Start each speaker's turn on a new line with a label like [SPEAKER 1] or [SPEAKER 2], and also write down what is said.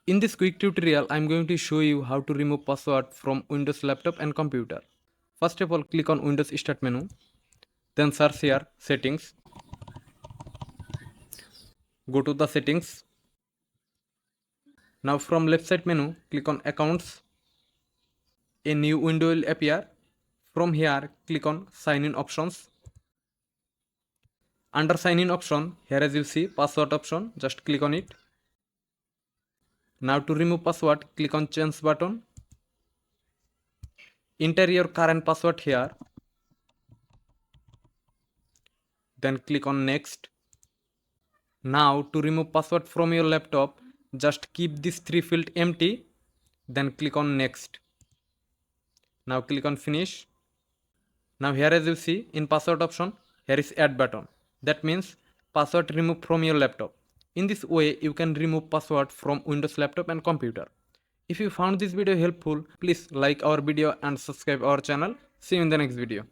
[SPEAKER 1] In this quick tutorial, I am going to show you how to remove password from Windows laptop and computer. First of all, click on Windows Start menu, then search here Settings. Go to the Settings. Now from left side menu, click on Accounts. A new window will appear. From here, click on Sign in options. Under Sign in option, here as you see password option, just click on it. Now to remove password, click on Change button. Enter your current password here. Then click on Next. Now to remove password from your laptop, just keep this three field empty. Then click on Next. Now click on Finish. Now here as you see in password option, here is Add button. That means password removed from your laptop. In this way you can remove password from Windows laptop and computer. If you found this video helpful, please like our video and subscribe our channel. See you in the next video.